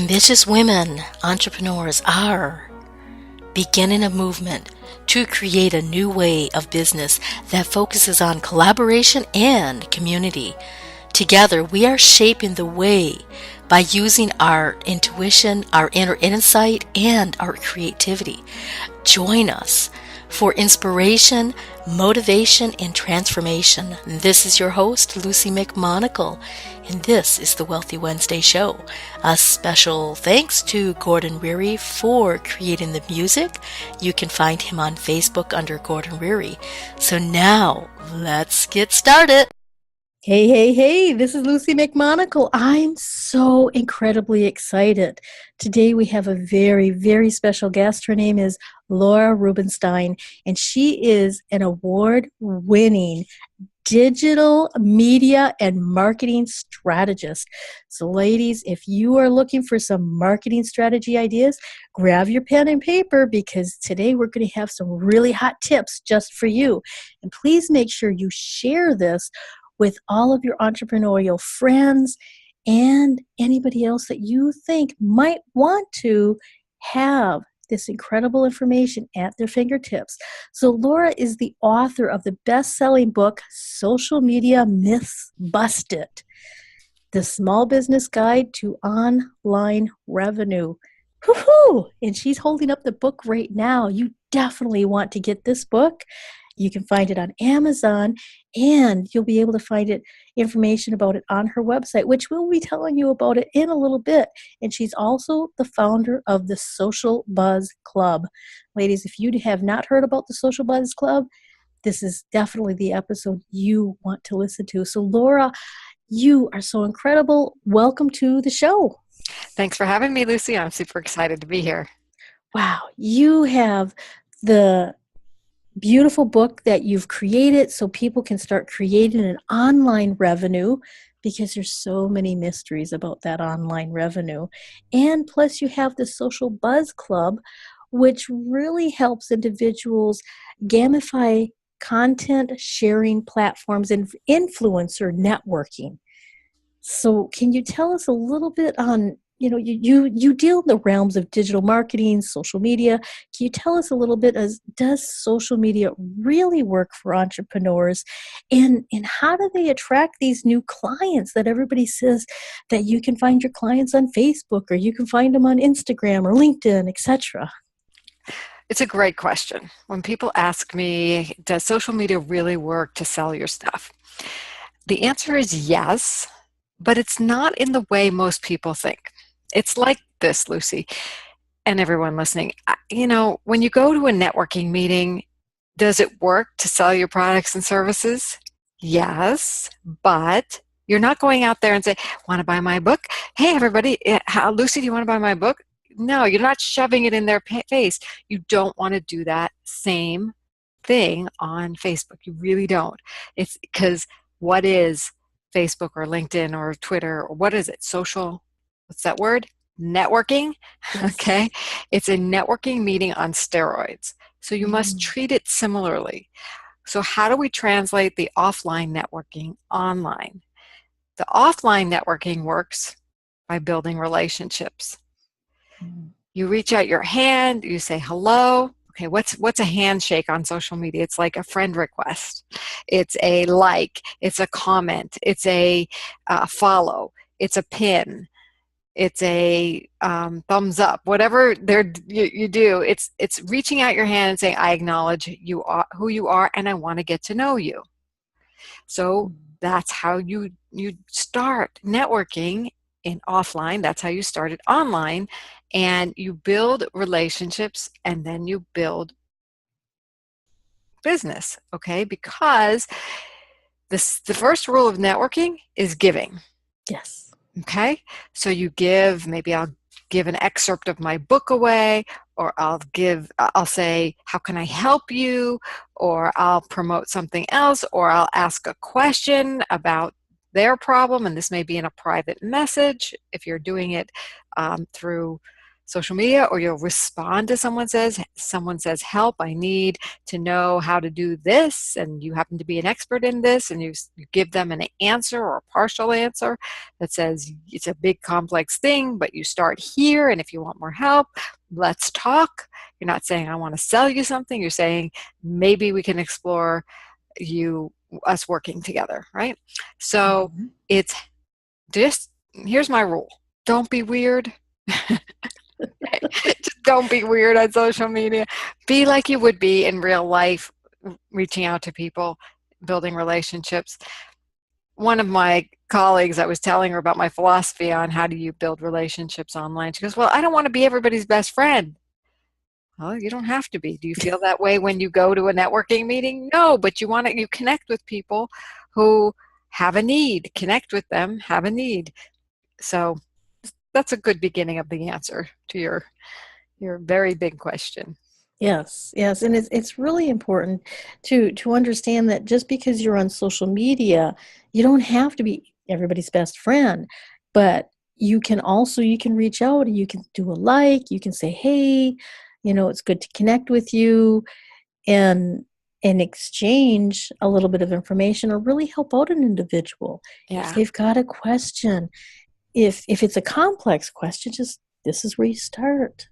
Ambitious women, entrepreneurs are beginning a movement to create a new way of business that focuses on collaboration and community. Together, we are shaping the way by using our intuition, our inner insight, and our creativity. Join us for inspiration, motivation, and transformation. This is your host, Lucy McMonagle, and this is the Wealthy Wednesday Show. A special thanks to Gordon Reary for creating the music. You can find him on Facebook under Gordon Reary. So now, let's get started. Hey, this is Lucy McMonagle. I'm so incredibly excited. Today we have a very, very special guest. Her name is Laura Rubinstein, and she is an award-winning digital media and marketing strategist. So ladies, if you are looking for some marketing strategy ideas, grab your pen and paper because today we're going to have some really hot tips just for you. And please make sure you share this with all of your entrepreneurial friends and anybody else that you think might want to have this incredible information at their fingertips. So Laura is the author of the best-selling book, Social Media Myths Busted, The Small Business Guide to Online Revenue. Woohoo! And she's holding up the book right now. You definitely want to get this book. You can find it on Amazon, and you'll be able to find information about it on her website, which we'll be telling you about it in a little bit. And she's also the founder of the Social Buzz Club. Ladies, if you have not heard about the Social Buzz Club, this is definitely the episode you want to listen to. So Laura, you are so incredible. Welcome to the show. Thanks for having me, Lucy. I'm super excited to be here. Wow, you have the beautiful book that you've created so people can start creating an online revenue, because there's so many mysteries about that online revenue. And plus you have the Social Buzz Club, which really helps individuals gamify content sharing platforms and influencer networking. So can you tell us a little bit on, you deal in the realms of digital marketing, social media. Can you tell us a little bit does social media really work for entrepreneurs? And how do they attract these new clients that everybody says that you can find your clients on Facebook or you can find them on Instagram or LinkedIn, etc.? It's a great question. When people ask me, does social media really work to sell your stuff? The answer is yes, but it's not in the way most people think. It's like this, Lucy, and everyone listening. When you go to a networking meeting, does it work to sell your products and services? Yes, but you're not going out there and say, want to buy my book? Hey, everybody, Lucy, do you want to buy my book? No, you're not shoving it in their face. You don't want to do that same thing on Facebook. You really don't. It's because what is Facebook or LinkedIn or Twitter, or what is it? Social, what's that word? Networking. Yes. Okay. It's a networking meeting on steroids. So you must treat it similarly. So how do we translate the offline networking online? The offline networking works by building relationships. You reach out your hand, you say hello. Okay, what's a handshake on social media? It's like a friend request. It's a like. It's a comment. It's a follow. It's a pin. It's a thumbs up. Whatever you do, it's reaching out your hand and saying, I acknowledge you are who you are, and I want to get to know you. So that's how you start networking in offline. That's how you start it online. And you build relationships, and then you build business, okay? Because the first rule of networking is giving. Yes. Okay? So you give, maybe I'll give an excerpt of my book away, or I'll say, how can I help you? Or I'll promote something else, or I'll ask a question about their problem, and this may be in a private message if you're doing it through social media, or you'll respond to someone says, help, I need to know how to do this, and you happen to be an expert in this, and you give them an answer or a partial answer that says it's a big complex thing, but you start here, and if you want more help, let's talk. You're not saying I want to sell you something. You're saying maybe we can explore us working together, right? So it's just, here's my rule. Don't be weird. Just don't be weird on social media. Be like you would be in real life, reaching out to people, building relationships. One of my colleagues, I was telling her about my philosophy on how do you build relationships online. She goes, well, I don't want to be everybody's best friend. Well, you don't have to be. Do you feel that way when you go to a networking meeting? No, but you connect with people who have a need. Connect with them, have a need. So that's a good beginning of the answer to your very big question. Yes, yes, and it's really important to understand that just because you're on social media, you don't have to be everybody's best friend, but you can reach out, you can do a like, you can say, hey, it's good to connect with you, and exchange a little bit of information or really help out an individual if they've got a question. If it's a complex question, just this is where you start.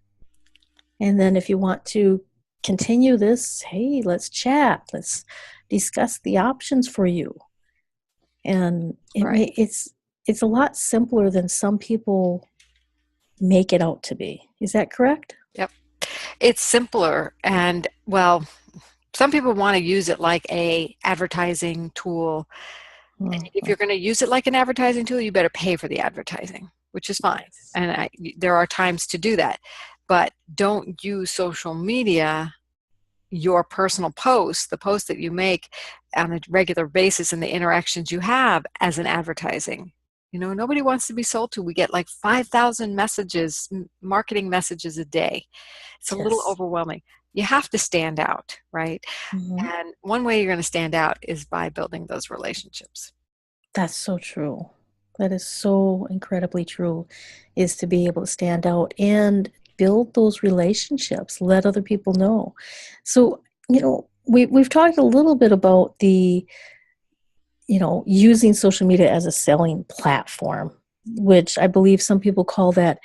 And then if you want to continue this, hey, let's chat. Let's discuss the options for you. And it's a lot simpler than some people make it out to be. Is that correct? Yep. It's simpler, and well, some people want to use it like a advertising tool. And if you're going to use it like an advertising tool, you better pay for the advertising, which is fine. And there are times to do that. But don't use social media, your personal posts, the posts that you make on a regular basis and the interactions you have, as an advertising. Nobody wants to be sold to. We get like 5,000 messages, marketing messages a day. It's a little overwhelming. You have to stand out, right? And one way you're going to stand out is by building those relationships. That's so true. That is so incredibly true, is to be able to stand out and build those relationships, let other people know. So, we've talked a little bit about the, using social media as a selling platform, which I believe some people call that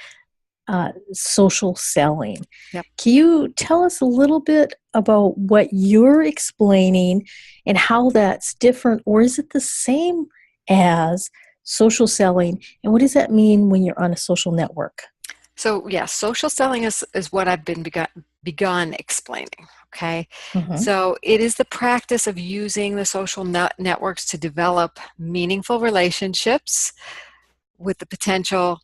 social selling. Yep. Can you tell us a little bit about what you're explaining and how that's different, or is it the same as social selling, and what does that mean when you're on a social network? So yes, social selling is what I've begun explaining. Okay, so it is the practice of using the social networks to develop meaningful relationships with the potential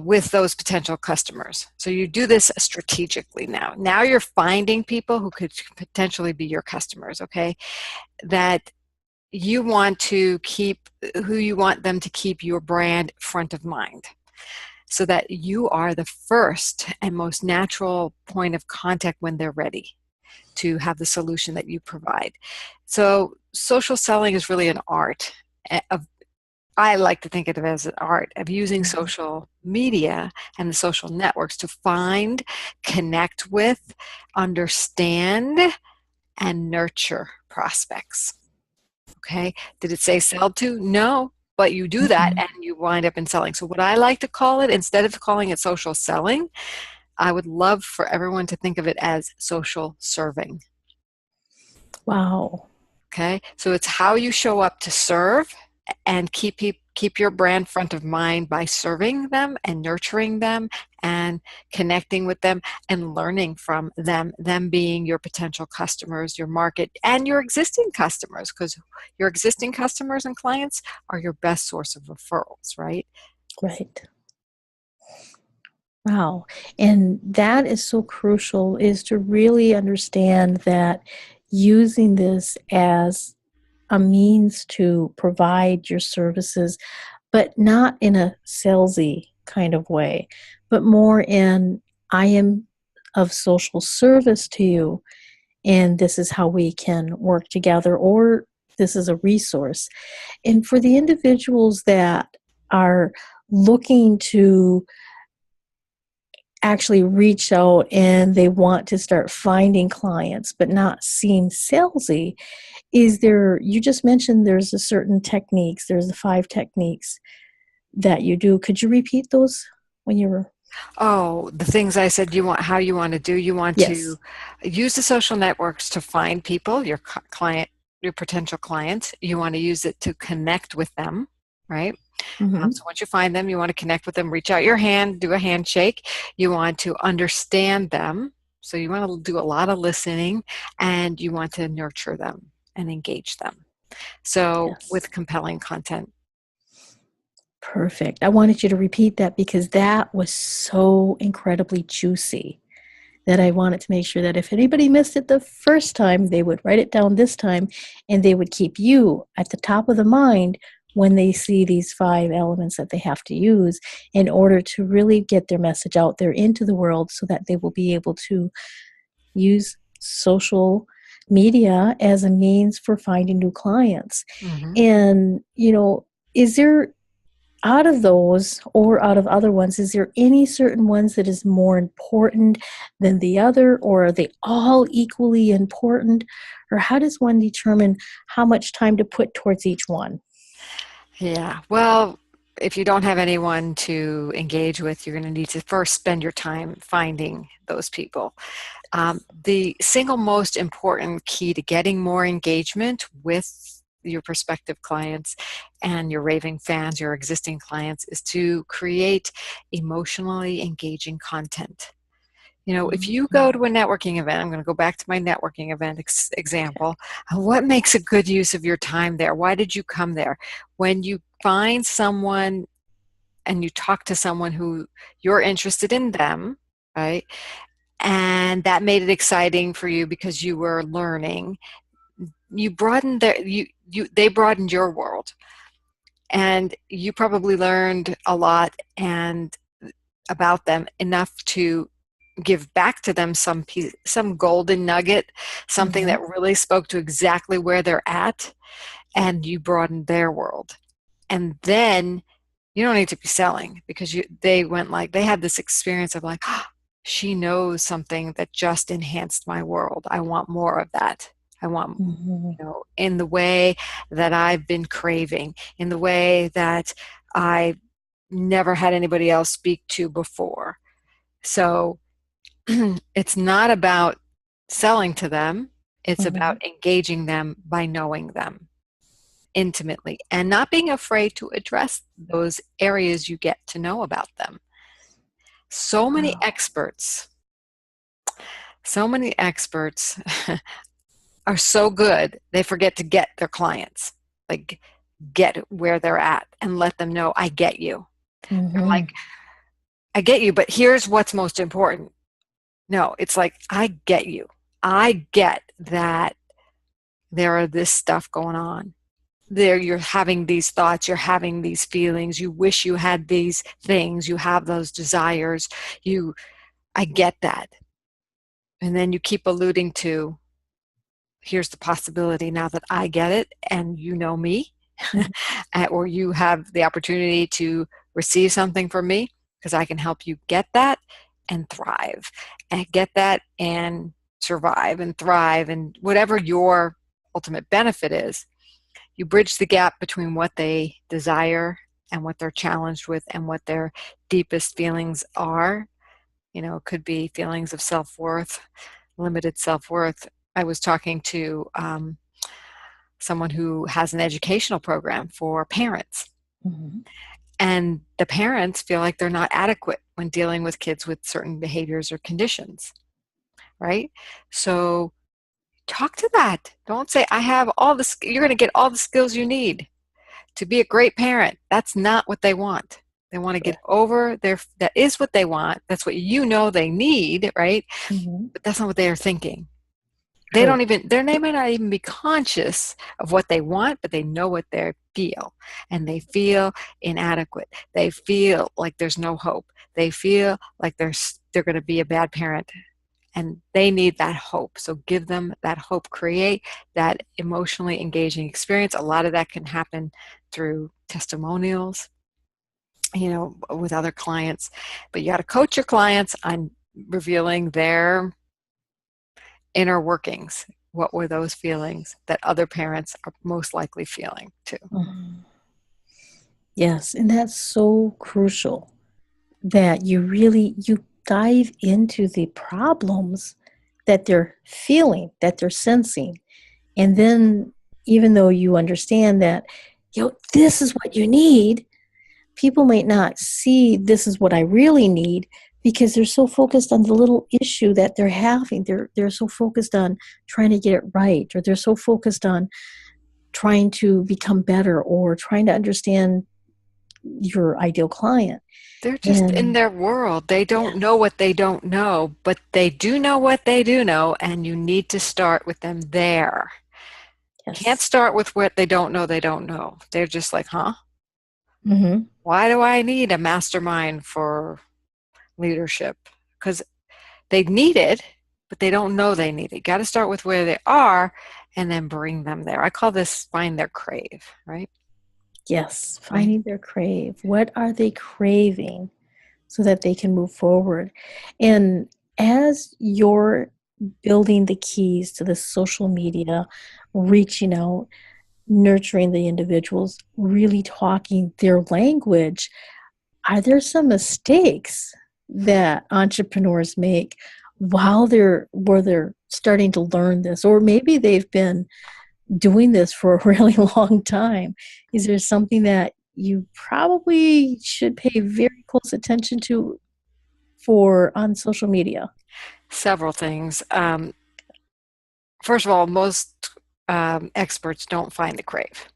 with those potential customers. So you do this strategically now. Now you're finding people who could potentially be your customers. Okay, that you want to keep, who you want them to keep your brand front of mind, so that you are the first and most natural point of contact when they're ready to have the solution that you provide. So social selling is really an art of, I like to think of it as an art of using social media and the social networks to find, connect with, understand, and nurture prospects. Okay, did it say sell to? No, but you do that and you wind up in selling. So what I like to call it, instead of calling it social selling, I would love for everyone to think of it as social serving. Wow. Okay, so it's how you show up to serve and keep your brand front of mind by serving them and nurturing them and connecting with them and learning from them being your potential customers, your market, and your existing customers, because your existing customers and clients are your best source of referrals, right? Right. Wow. And that is so crucial, is to really understand that using this as a means to provide your services, but not in a salesy kind of way, but more in, I am of social service to you, and this is how we can work together, or this is a resource. And for the individuals that are looking to actually reach out and they want to start finding clients but not seem salesy, is there, you just mentioned there's a certain techniques, there's the 5 techniques that you do. Could you repeat those when you were? Oh, the things I said how you want to do. You want Yes. to use the social networks to find people, your client, your potential clients. You want to use it to connect with them, right? Mm-hmm. So once you find them, you want to connect with them, reach out your hand, do a handshake. You want to understand them. So you want to do a lot of listening, and you want to nurture them and engage them. So Yes. with compelling content. Perfect. I wanted you to repeat that because that was so incredibly juicy that I wanted to make sure that if anybody missed it the first time, they would write it down this time and they would keep you at the top of the mind when they see these 5 elements that they have to use in order to really get their message out there into the world so that they will be able to use social media as a means for finding new clients. Mm-hmm. And, is there, out of those or out of other ones, is there any certain ones that is more important than the other, or are they all equally important? Or how does one determine how much time to put towards each one? Yeah. Well, if you don't have anyone to engage with, you're going to need to first spend your time finding those people. The single most important key to getting more engagement with your prospective clients and your raving fans, your existing clients, is to create emotionally engaging content. If you go to a networking event, I'm going to go back to my networking event example. What makes a good use of your time there? Why did you come there? When you find someone and you talk to someone who you're interested in them, right? And that made it exciting for you because you were learning. You broadened they broadened your world, and you probably learned a lot and about them enough to give back to them some golden nugget, something Mm-hmm. that really spoke to exactly where they're at, and you broadened their world. And then you don't need to be selling because they had this experience of like, oh, she knows something that just enhanced my world. I want more of that. I want, Mm-hmm. in the way that I've been craving, in the way that I never had anybody else speak to before. So it's not about selling to them. It's Mm-hmm. about engaging them by knowing them intimately and not being afraid to address those areas you get to know about them. So many Wow. experts, so many experts are so good, they forget to get their clients, like get where they're at and let them know, I get you. They're Mm-hmm. like, I get you, but here's what's most important. No, it's like, I get you. I get that there are this stuff going on. You're having these thoughts, you're having these feelings, you wish you had these things, you have those desires. I get that. And then you keep alluding to, here's the possibility now that I get it and you know me, or you have the opportunity to receive something from me because I can help you get that and thrive, and get that and survive and thrive, and whatever your ultimate benefit is. You bridge the gap between what they desire and what they're challenged with and what their deepest feelings are. It could be feelings of self-worth, limited self-worth. I was talking to someone who has an educational program for parents, Mm-hmm. and the parents feel like they're not adequate when dealing with kids with certain behaviors or conditions, right? So talk to that. Don't say, I have all the, you're going to get all the skills you need to be a great parent. That's not what they want. They want to get Correct. over that is what they want. That's what they need, right? Mm-hmm. But that's not what they are thinking. True. They may not even be conscious of what they want, but they know what they feel. And they feel inadequate. They feel like there's no hope. They feel like they're going to be a bad parent. And they need that hope. So give them that hope, create that emotionally engaging experience. A lot of that can happen through testimonials, with other clients. But you got to coach your clients on revealing their inner workings. What were those feelings that other parents are most likely feeling too? Mhm. Yes, and that's so crucial that you dive into the problems that they're feeling, that they're sensing. And then even though you understand that, this is what you need, people might not see this is what I really need because they're so focused on the little issue that they're having. They're so focused on trying to get it right, or they're so focused on trying to become better or trying to understand your ideal client. They're just in And their world. They don't yes, know what they don't know, but they do know what they do know, and you need to start with them there. Can't yes. start with what they don't know they don't know. They're just like, huh? Hmm. Why do I need a mastermind for leadership? Because they need it, but they don't know they need it. Got to start with where they are and then bring them there. I call this find their crave, right? Yes, Find. finding their crave. What are they craving so that they can move forward? And as you're building the keys to the social media, reaching out, nurturing the individuals, really talking their language, are there some mistakes that entrepreneurs make where they're starting to learn this? Or maybe they've been doing this for a really long time. Is there something that you probably should pay very close attention to for on social media? Several things. First of all, most experts don't find the crave.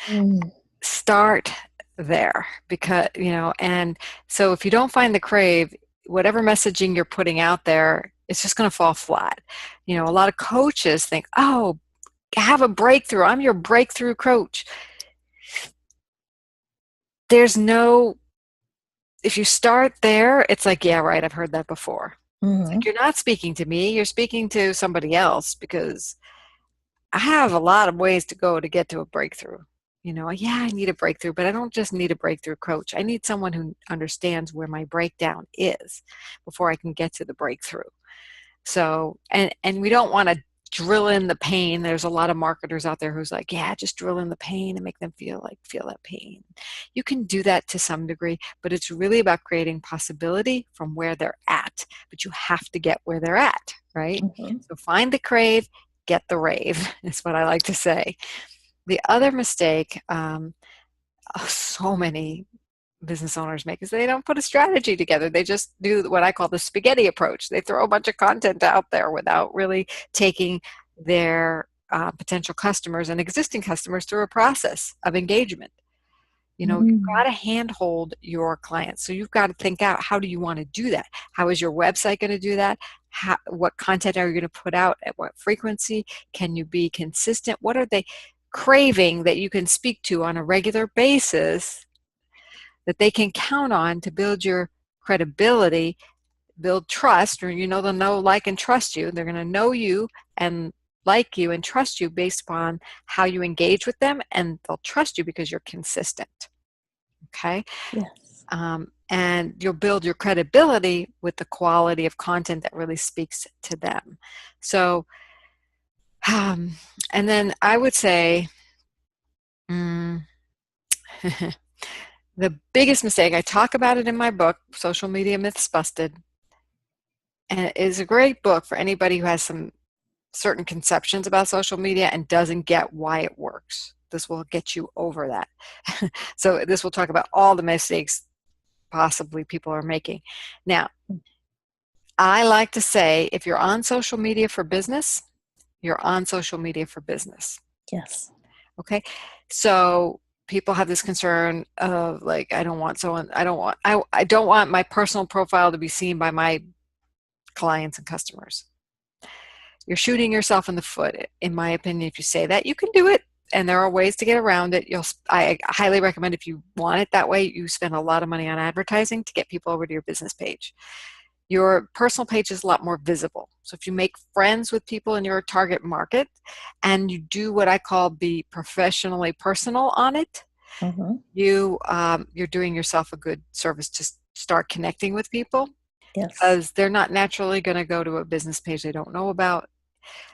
Mm, Start there because, and so if you don't find the crave, whatever messaging you're putting out there, it's just going to fall flat. A lot of coaches think, oh, have a breakthrough. I'm your breakthrough coach. There's no, if you start there, it's like, yeah, right, I've heard that before. It's like, mhm, you're not speaking to me, you're speaking to somebody else because I have a lot of ways to go to get to a breakthrough. Yeah, I need a breakthrough, but I don't just need a breakthrough coach. I need someone who understands where my breakdown is before I can get to the breakthrough. So, and we don't want to drill in the pain. There's a lot of marketers out there who's like, yeah, just drill in the pain and make them feel that pain. You can do that to some degree, but it's really about creating possibility from where they're at. But you have to get where they're at, right? mhm, So find the crave, get the rave, is what I like to say. The other mistake, so many business owners make is they don't put a strategy together. They just do what I call the spaghetti approach. They throw a bunch of content out there without really taking their potential customers and existing customers through a process of engagement. You've got mm, to handhold your clients. So you've got to think out, how do you want to do that? How is your website going to do that? What content are you going to put out at what frequency? Can you be consistent? What are they craving that you can speak to on a regular basis that they can count on to build your credibility, build trust, or they'll know, like, and trust you. They're going to know you and like you and trust you based upon how you engage with them, and they'll trust you because you're consistent. Okay? yes. And you'll build your credibility with the quality of content that really speaks to them. So, um, and then I would say, mm, the biggest mistake, I talk about it in my book, Social Media Myths Busted, and it is a great book for anybody who has some certain conceptions about social media and doesn't get why it works. This will get you over that. So this will talk about all the mistakes possibly people are making. Now, I like to say, if you're on social media for business, you're on social media for business. Yes. Okay? So people have this concern of, like, I don't want my personal profile to be seen by my clients and customers. You're shooting yourself in the foot, in my opinion. If you say that, you can do it, and there are ways to get around it. I highly recommend, if you want it that way, you spend a lot of money on advertising to get people over to your business page. Your personal page is a lot more visible. So if you make friends with people in your target market and you do what I call be professionally personal on it, you're doing yourself a good service to start connecting with people, Yes. because they're not naturally going to go to a business page they don't know about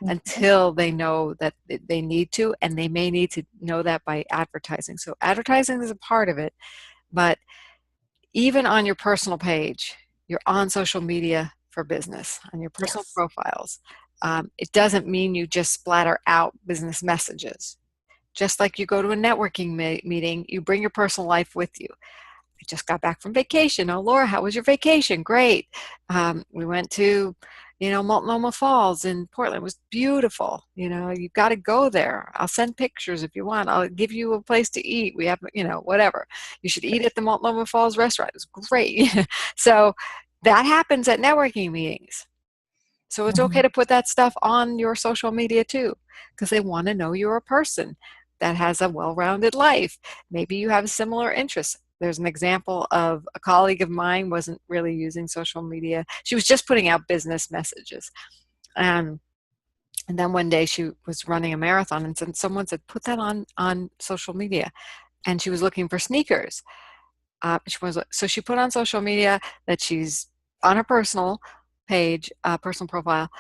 Mhm. until they know that they need to, and they may need to know that by advertising. So advertising is a part of it, but even on your personal page, you're on social media for business, on your personal Yes. profiles. It doesn't mean you just splatter out business messages. Just like you go to a networking meeting, you bring your personal life with you. I just got back from vacation. Oh, Laura, how was your vacation? Great. We went to, Multnomah Falls in Portland. It was beautiful. You've got to go there. I'll send pictures if you want. I'll give you a place to eat. We have, whatever. You should eat at the Multnomah Falls restaurant. It was great. So that happens at networking meetings. So it's okay to put that stuff on your social media too, because they want to know you're a person that has a well-rounded life. Maybe you have similar interests. There's an example of a colleague of mine wasn't really using social media. She was just putting out business messages. And then one day she was running a marathon, and someone said, put that on social media. And she was looking for sneakers. So she put on social media that she's on her personal page, personal profile.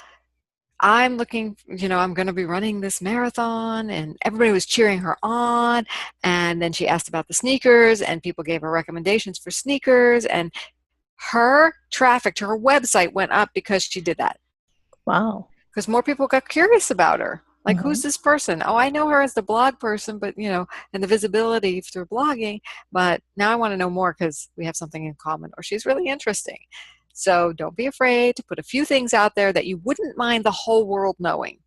I'm looking, I'm going to be running this marathon, and everybody was cheering her on. And then she asked about the sneakers, and people gave her recommendations for sneakers, and her traffic to her website went up because she did that. Wow. Because more people got curious about her. Like, who's this person? Oh, I know her as the blog person, but, and the visibility through blogging, but now I want to know more because we have something in common, or she's really interesting. So don't be afraid to put a few things out there that you wouldn't mind the whole world knowing.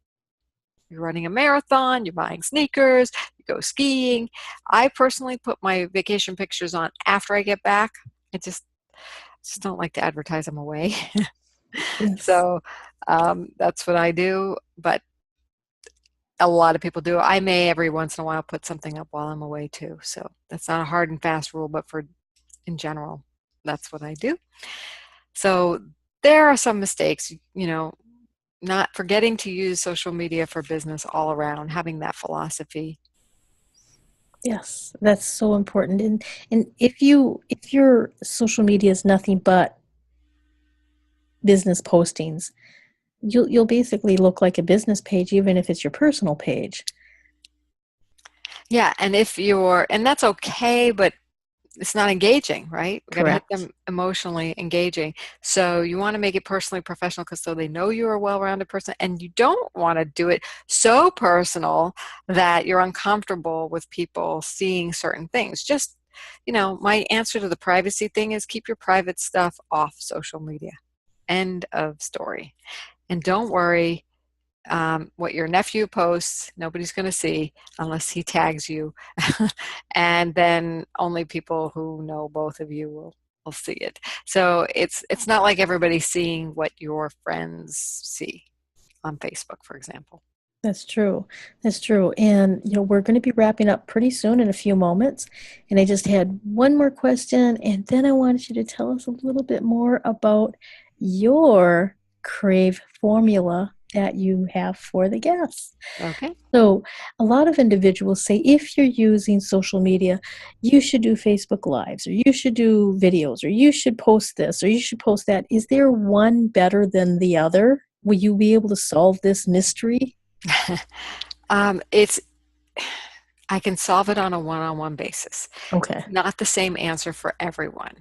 You're running a marathon, you're buying sneakers, you go skiing. I personally put my vacation pictures on after I get back. I just don't like to advertise them away. Yes. So that's what I do, but a lot of people do. I may every once in a while put something up while I'm away too. So that's not a hard and fast rule, but in general, that's what I do. So there are some mistakes, not forgetting to use social media for business all around, having that philosophy. Yes, that's so important. And if your social media is nothing but business postings, you'll basically look like a business page, even if it's your personal page. Yeah, and that's okay, but it's not engaging, right? We got to hit Correct. them emotionally engaging. So you want to make it personally professional, because so they know you're a well-rounded person, and you don't want to do it so personal that you're uncomfortable with people seeing certain things. Just, my answer to the privacy thing is keep your private stuff off social media. End of story. And don't worry. What your nephew posts, nobody's going to see unless he tags you. And then only people who know both of you will see it. So it's not like everybody's seeing what your friends see on Facebook, for example. That's true. That's true. And we're going to be wrapping up pretty soon in a few moments. And I just had one more question, and then I wanted you to tell us a little bit more about your crave formula that you have for the guests. Okay. So a lot of individuals say if you're using social media, you should do Facebook Lives, or you should do videos, or you should post this, or you should post that. Is there one better than the other? Will you be able to solve this mystery? I can solve it on a one-on-one basis. Okay. Not the same answer for everyone.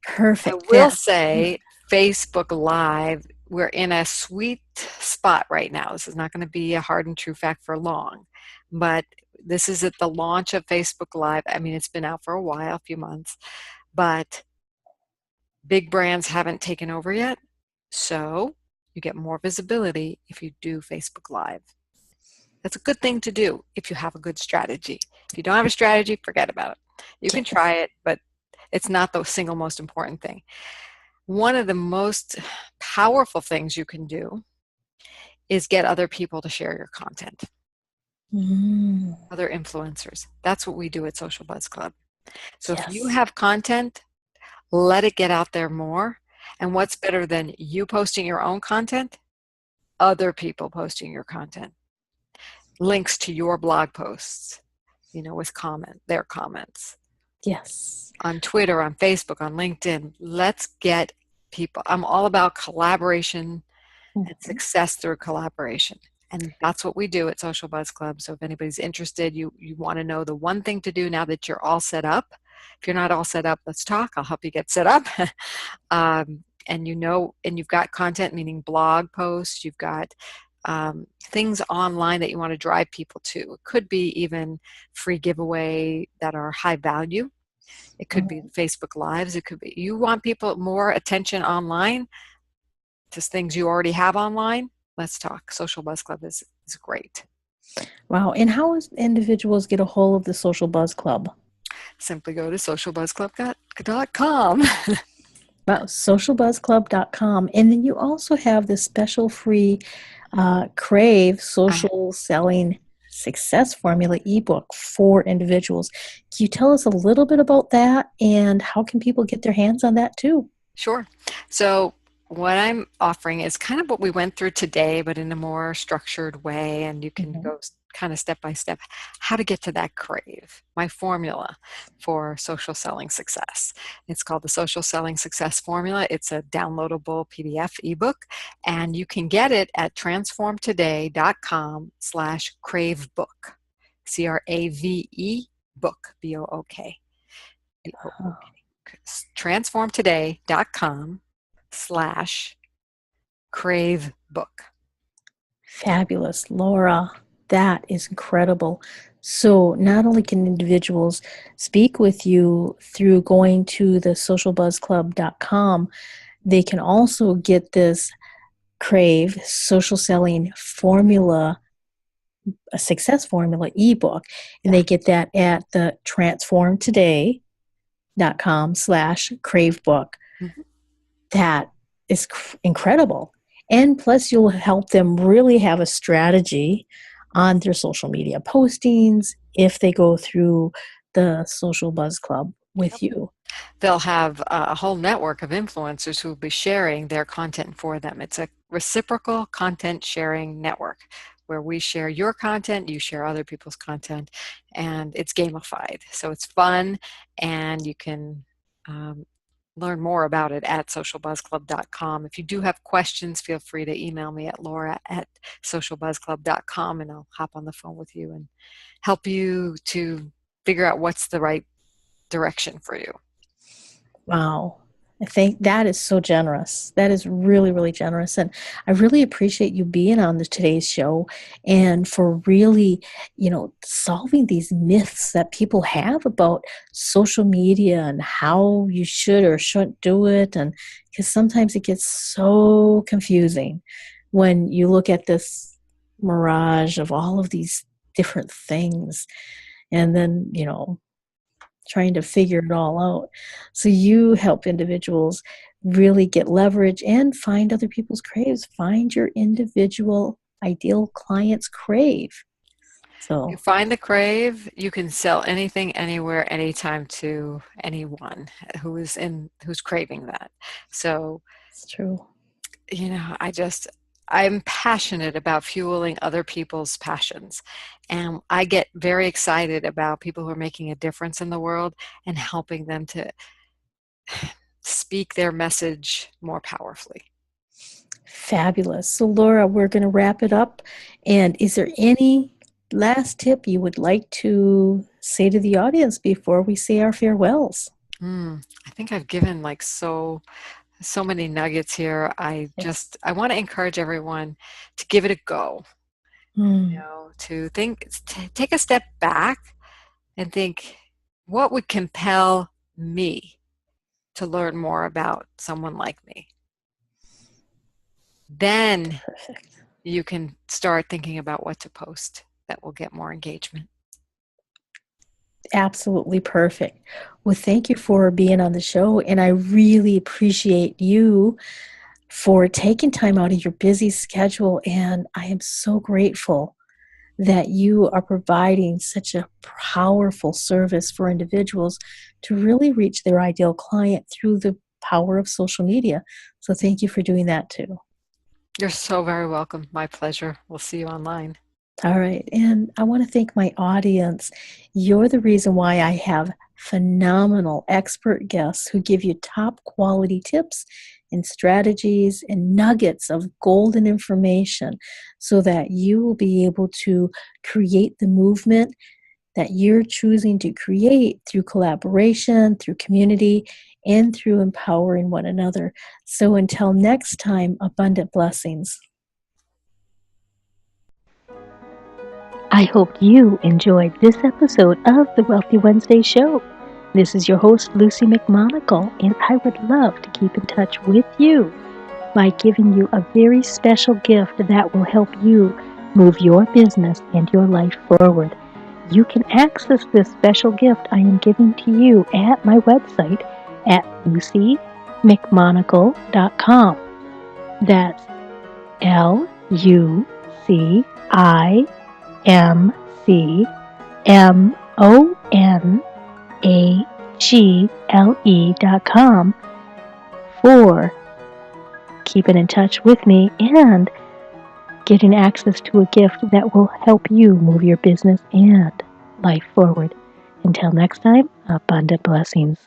Perfect. I will say Facebook Live, we're in a sweet spot right now. This is not going to be a hard and true fact for long, but this is at the launch of Facebook Live. I mean, it's been out for a while, a few months, but big brands haven't taken over yet. So you get more visibility if you do Facebook Live. That's a good thing to do if you have a good strategy. If you don't have a strategy, forget about it. You can try it, but it's not the single most important thing. One of the most powerful things you can do is get other people to share your content. Other influencers. That's what we do at Social Buzz Club. So if you have content, let it get out there more. And what's better than you posting your own content? Other people posting your content. Links to your blog posts. with their comments. Yes. On Twitter, on Facebook, on LinkedIn, let's get people. I'm all about collaboration and success through collaboration. And that's what we do at Social Buzz Club. So if anybody's interested, you want to know the one thing to do now that you're all set up. If you're not all set up, let's talk. I'll help you get set up. And you've got content, meaning blog posts, you've got things online that you want to drive people to. It could be even free giveaway that are high value. It could be Facebook Lives. It could be you want people more attention online to things you already have online. Let's talk. Social Buzz Club is great. Wow. And how does individuals get a hold of the Social Buzz Club? Simply go to socialbuzzclub.com. Wow, socialbuzzclub.com. And then you also have this special free Crave Social Selling Success Formula ebook for individuals. Can you tell us a little bit about that, and how can people get their hands on that too? Sure. So what I'm offering is kind of what we went through today, but in a more structured way, and you can go kind of step by step how to get to that crave, my formula for social selling success. It's called the Social Selling Success Formula. It's a downloadable PDF ebook, and you can get it at transformtoday.com/cravebook, CRAVE book, BOOK. transformtoday.com/cravebook. Fabulous, Laura. That is incredible. So not only can individuals speak with you through going to the socialbuzzclub.com, they can also get this Crave Social Selling Formula, a Success Formula ebook, and they get that at the transformtoday.com/cravebook. That is incredible. And plus, you'll help them really have a strategy on their social media postings if they go through the Social Buzz Club with you. They'll have a whole network of influencers who will be sharing their content for them. It's a reciprocal content sharing network where we share your content, you share other people's content, and it's gamified. So it's fun, and you can learn more about it at socialbuzzclub.com. If you do have questions, feel free to email me at laura@socialbuzzclub.com, and I'll hop on the phone with you and help you to figure out what's the right direction for you. Wow. I think that is so generous. That is really, really generous. And I really appreciate you being on today's show, and for really, solving these myths that people have about social media and how you should or shouldn't do it. And because sometimes it gets so confusing when you look at this mirage of all of these different things, and then, trying to figure it all out. So you help individuals really get leverage and find other people's craves. Find your individual ideal client's crave. So you find the crave, you can sell anything, anywhere, anytime to anyone who's craving that. So it's true. I'm passionate about fueling other people's passions. And I get very excited about people who are making a difference in the world and helping them to speak their message more powerfully. Fabulous. So Laura, we're going to wrap it up. And is there any last tip you would like to say to the audience before we say our farewells? I think I've given so many nuggets here. I want to encourage everyone to give it a go. To take a step back and think, what would compel me to learn more about someone like me? Then you can start thinking about what to post that will get more engagement. Absolutely perfect. Well, thank you for being on the show, and I really appreciate you for taking time out of your busy schedule, and I am so grateful that you are providing such a powerful service for individuals to really reach their ideal client through the power of social media. So thank you for doing that too. You're so very welcome. My pleasure. We'll see you online. All right. And I want to thank my audience. You're the reason why I have phenomenal expert guests who give you top quality tips and strategies and nuggets of golden information so that you will be able to create the movement that you're choosing to create through collaboration, through community, and through empowering one another. So until next time, abundant blessings. I hope you enjoyed this episode of the Wealthy Wednesday Show. This is your host, Lucy McMonagle, and I would love to keep in touch with you by giving you a very special gift that will help you move your business and your life forward. You can access this special gift I am giving to you at my website at lucymcmonagle.com. That's LucyMcMonagle.com for keeping in touch with me and getting access to a gift that will help you move your business and life forward. Until next time, abundant blessings.